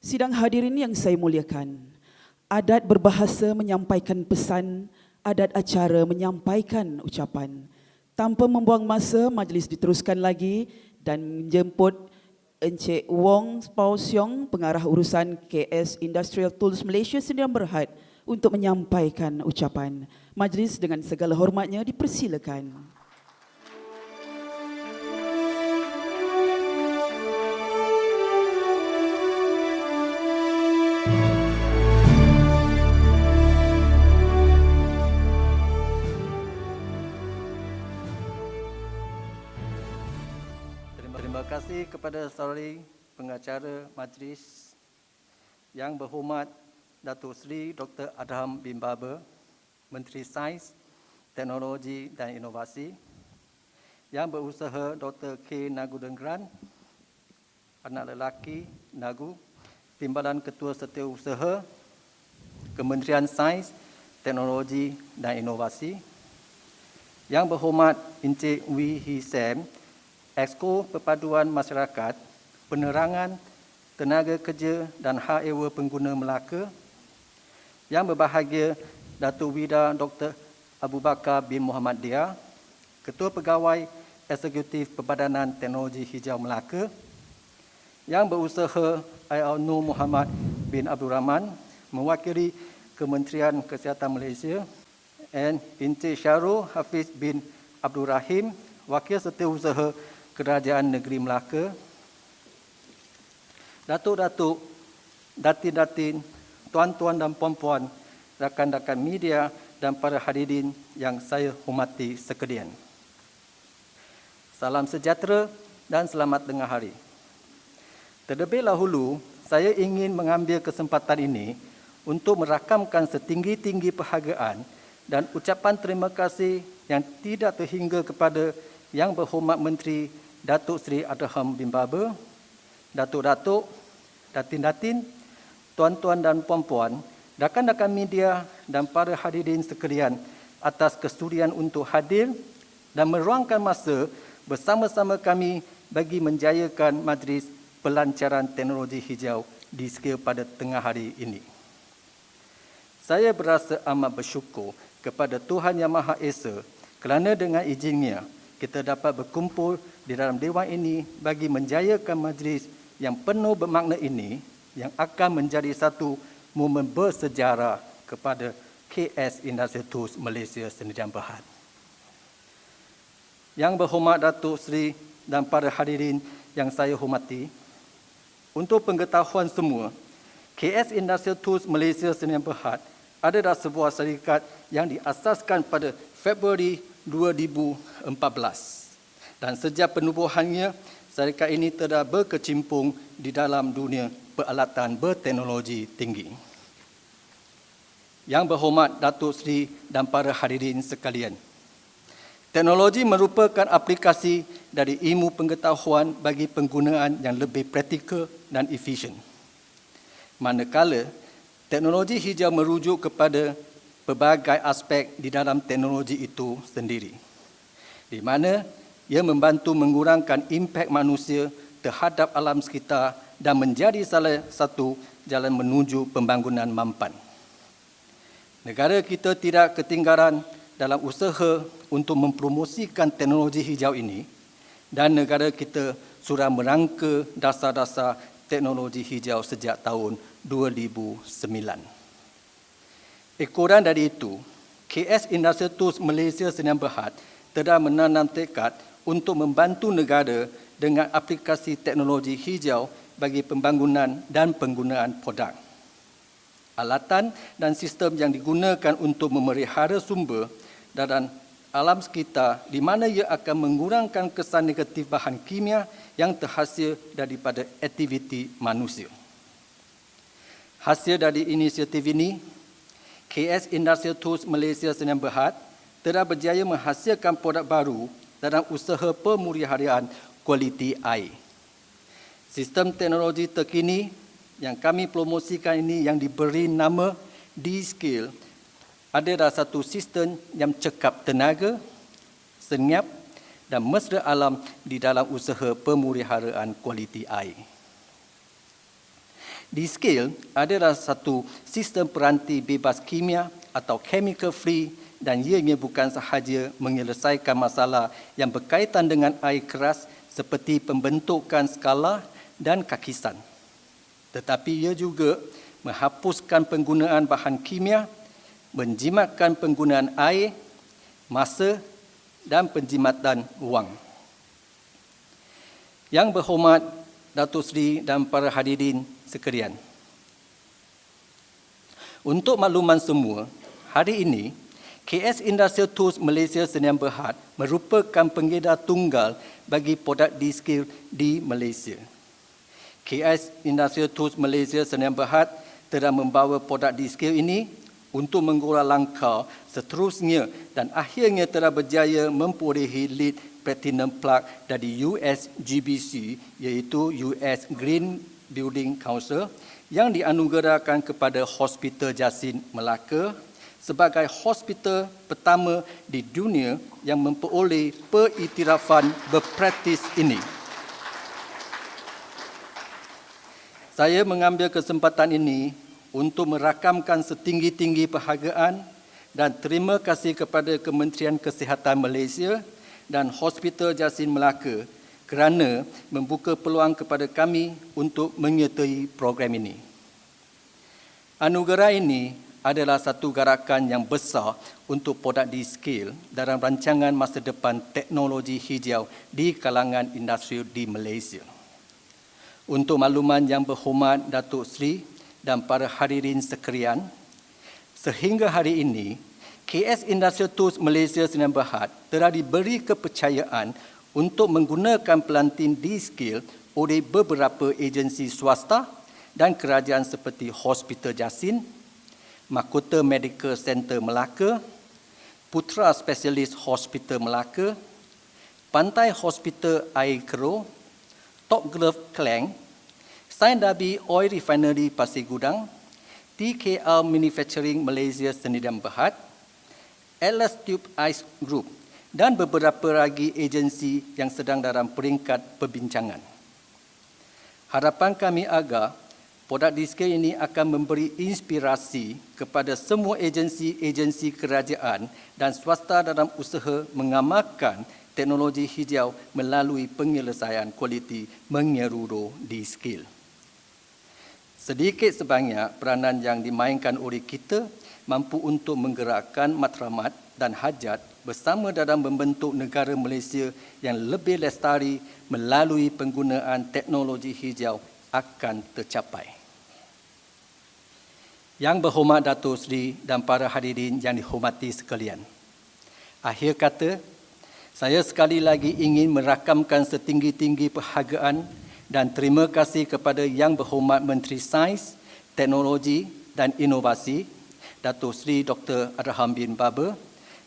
Sidang hadirin yang saya muliakan, adat berbahasa menyampaikan pesan, adat acara menyampaikan ucapan. Tanpa membuang masa, majlis diteruskan lagi dan menjemput Encik Wong Pau Siong, Pengarah Urusan KS Industrial Tools Malaysia Sdn Bhd untuk menyampaikan ucapan. Majlis dengan segala hormatnya dipersilakan. Terima kasih kepada saudari pengacara majlis yang berhormat Datuk Seri Dr. Adham bin Baber, Menteri Sains, Teknologi dan Inovasi, yang berusaha Dr. K. Nagudengran, anak lelaki Nagu, Timbalan Ketua Setiausaha Kementerian Sains, Teknologi dan Inovasi, yang berhormat Encik Wee Hee Sam, Exco Perpaduan Masyarakat, Penerangan, Tenaga Kerja dan Hak Ewa Pengguna Melaka, yang berbahagia Datuk Wida Dr. Abu Bakar bin Muhammad Dia, Ketua Pegawai Eksekutif Perbadanan Teknologi Hijau Melaka, yang berusaha I.R. Nur Muhammad bin Abdul Rahman, mewakili Kementerian Kesihatan Malaysia, and Encik Syarul Hafiz bin Abdul Rahim, Wakil Setiausaha Kerajaan Negeri Melaka, datuk-datuk, datin-datin, tuan-tuan dan puan-puan, rakan-rakan media dan para hadirin yang saya hormati sekalian. Salam sejahtera dan selamat tengah hari. Terlebih dahulu, saya ingin mengambil kesempatan ini untuk merakamkan setinggi-tinggi penghargaan dan ucapan terima kasih yang tidak terhingga kepada Yang Berhormat Menteri Datuk Seri Adham bin Baber, datuk-datuk, datin-datin, tuan-tuan dan puan-puan, rakan-rakan media dan para hadirin sekalian atas kesudian untuk hadir dan meluangkan masa bersama-sama kami bagi menjayakan majlis pelancaran teknologi hijau di Skil pada tengah hari ini. Saya berasa amat bersyukur kepada Tuhan Yang Maha Esa kerana dengan izinnya kita dapat berkumpul di dalam dewan ini bagi menjayakan majlis yang penuh bermakna ini yang akan menjadi satu momen bersejarah kepada KS Industrial Tools Malaysia Sdn Bhd. Yang berhormat Datuk Seri dan para hadirin yang saya hormati, untuk pengetahuan semua, KS Industrial Tools Malaysia Sdn Bhd adalah sebuah syarikat yang diasaskan pada Februari 2014 dan sejak penubuhannya, syarikat ini telah berkecimpung di dalam dunia peralatan berteknologi tinggi. Yang berhormat Datuk Seri dan para hadirin sekalian, teknologi merupakan aplikasi dari ilmu pengetahuan bagi penggunaan yang lebih praktikal dan efisien. Manakala teknologi hijau merujuk kepada pelbagai aspek di dalam teknologi itu sendiri, di mana ia membantu mengurangkan impak manusia terhadap alam sekitar dan menjadi salah satu jalan menuju pembangunan mampan. Negara kita tidak ketinggalan dalam usaha untuk mempromosikan teknologi hijau ini dan negara kita sudah merangka dasar-dasar teknologi hijau sejak tahun 2009. Ekoran dari itu, KS Industrial Tools Malaysia Sdn Bhd telah menanam tekad untuk membantu negara dengan aplikasi teknologi hijau bagi pembangunan dan penggunaan produk. Alatan dan sistem yang digunakan untuk memelihara sumber dan alam sekitar di mana ia akan mengurangkan kesan negatif bahan kimia yang terhasil daripada aktiviti manusia. Hasil dari inisiatif ini, KS Industrial Tools Malaysia Sdn Bhd telah berjaya menghasilkan produk baru dalam usaha pemeliharaan kualiti air. Sistem teknologi terkini yang kami promosikan ini yang diberi nama D-Skill adalah satu sistem yang cekap tenaga, senyap dan mesra alam di dalam usaha pemeliharaan kualiti air. D-Skill adalah satu sistem peranti bebas kimia atau chemical free dan ianya bukan sahaja menyelesaikan masalah yang berkaitan dengan air keras seperti pembentukan skala dan kakisan. Tetapi ia juga menghapuskan penggunaan bahan kimia, menjimatkan penggunaan air, masa dan penjimatan wang. Yang berhormat Datuk Seri dan para hadirin sekalian. Untuk makluman semua, hari ini KS Industrial Tools Malaysia Sdn Bhd merupakan pengedar tunggal bagi produk D-Skill di Malaysia. KS Industrial Tools Malaysia Sdn Bhd telah membawa produk D-Skill ini untuk menggurau langkah seterusnya dan akhirnya telah berjaya memperolehi lead Platinum Plaque dari US GBC iaitu US Green Building Council yang dianugerahkan kepada Hospital Jasin Melaka sebagai hospital pertama di dunia yang memperoleh pengiktirafan berpraktis ini. Saya mengambil kesempatan ini untuk merakamkan setinggi-tinggi penghargaan dan terima kasih kepada Kementerian Kesihatan Malaysia dan Hospital Jasin Melaka kerana membuka peluang kepada kami untuk menyertai program ini. Anugerah ini adalah satu gerakan yang besar untuk produk D-Skill dalam rancangan masa depan teknologi hijau di kalangan industri di Malaysia. Untuk makluman yang berhormat Datuk Seri dan para hadirin sekalian, sehingga hari ini, KS Industrial Tools Malaysia Sdn Bhd telah diberi kepercayaan untuk menggunakan pelantin D-Skill oleh beberapa agensi swasta dan kerajaan seperti Hospital Jasin, Mahkota Medical Center Melaka, Putra Specialist Hospital Melaka, Pantai Hospital Air Keruh, Top Glove Klang, Sain Dabi Oil Refinery Pasir Gudang, TKL Manufacturing Malaysia Sdn Bhd, LS Tube Ice Group dan beberapa lagi agensi yang sedang dalam peringkat perbincangan. Harapan kami agar produk D-Skill ini akan memberi inspirasi kepada semua agensi-agensi kerajaan dan swasta dalam usaha mengamalkan teknologi hijau melalui penyelesaian kualiti menyeluruh D-Skill. Sedikit sebanyak peranan yang dimainkan oleh kita mampu untuk menggerakkan matlamat dan hajat bersama dalam membentuk negara Malaysia yang lebih lestari melalui penggunaan teknologi hijau akan tercapai. Yang berhormat Datuk Seri dan para hadirin yang dihormati sekalian. Akhir kata, saya sekali lagi ingin merakamkan setinggi-tinggi penghargaan dan terima kasih kepada Yang Berhormat Menteri Sains, Teknologi dan Inovasi, Datuk Seri Dr. Adham Bimbaber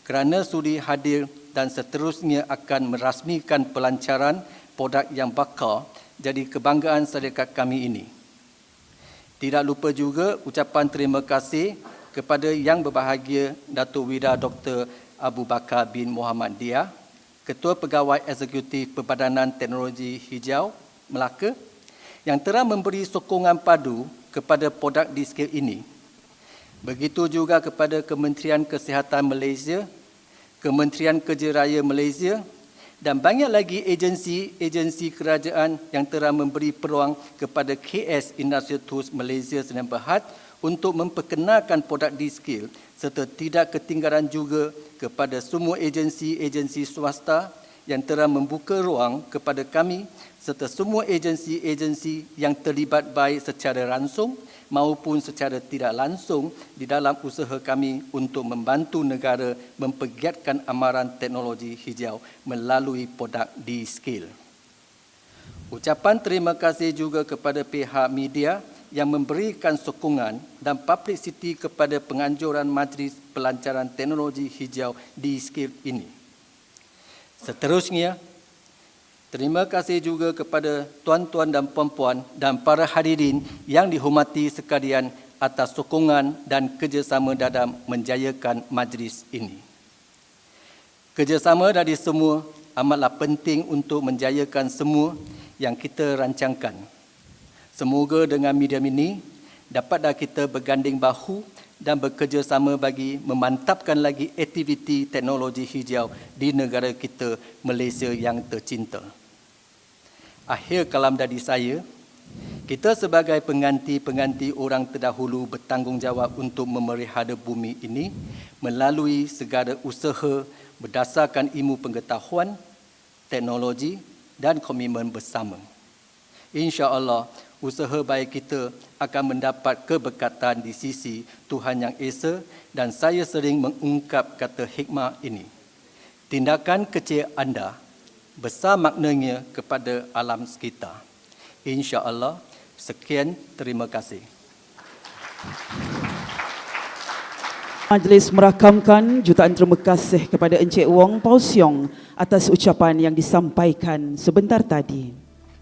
kerana sudi hadir dan seterusnya akan merasmikan pelancaran produk yang bakal jadi kebanggaan syarikat kami ini. Tidak lupa juga ucapan terima kasih kepada Yang Berbahagia Datuk Wira Dr. Abu Bakar bin Muhammad Dia, Ketua Pegawai Eksekutif Perbadanan Teknologi Hijau Melaka yang telah memberi sokongan padu kepada produk D-Skill ini. Begitu juga kepada Kementerian Kesihatan Malaysia, Kementerian Kerja Raya Malaysia dan banyak lagi agensi-agensi kerajaan yang telah memberi peluang kepada KS Industrial Tools Malaysia Sdn Bhd untuk memperkenalkan produk D-Skill serta tidak ketinggalan juga kepada semua agensi-agensi swasta yang telah membuka ruang kepada kami serta semua agensi-agensi yang terlibat baik secara langsung maupun secara tidak langsung di dalam usaha kami untuk membantu negara mempergiatkan amaran teknologi hijau melalui produk D-Skill. Ucapan terima kasih juga kepada pihak media yang memberikan sokongan dan publicity kepada penganjuran Majlis Pelancaran Teknologi Hijau D-Skill ini. Seterusnya, terima kasih juga kepada tuan-tuan dan puan-puan dan para hadirin yang dihormati sekalian atas sokongan dan kerjasama dalam menjayakan majlis ini. Kerjasama dari semua amatlah penting untuk menjayakan semua yang kita rancangkan. Semoga dengan medium ini dapatlah kita berganding bahu dan bekerjasama bagi memantapkan lagi aktiviti teknologi hijau di negara kita Malaysia yang tercinta. Akhir kalam dari saya, kita sebagai pengganti-pengganti orang terdahulu bertanggungjawab untuk memelihara bumi ini melalui segala usaha berdasarkan ilmu pengetahuan, teknologi dan komitmen bersama. InsyaAllah, usaha baik kita akan mendapat keberkatan di sisi Tuhan Yang Esa dan saya sering mengungkap kata hikmah ini. Tindakan kecil anda besar maknanya kepada alam sekitar. InsyaAllah, sekian, terima kasih. Majlis merakamkan jutaan terima kasih kepada Encik Wong Pau Siong atas ucapan yang disampaikan sebentar tadi.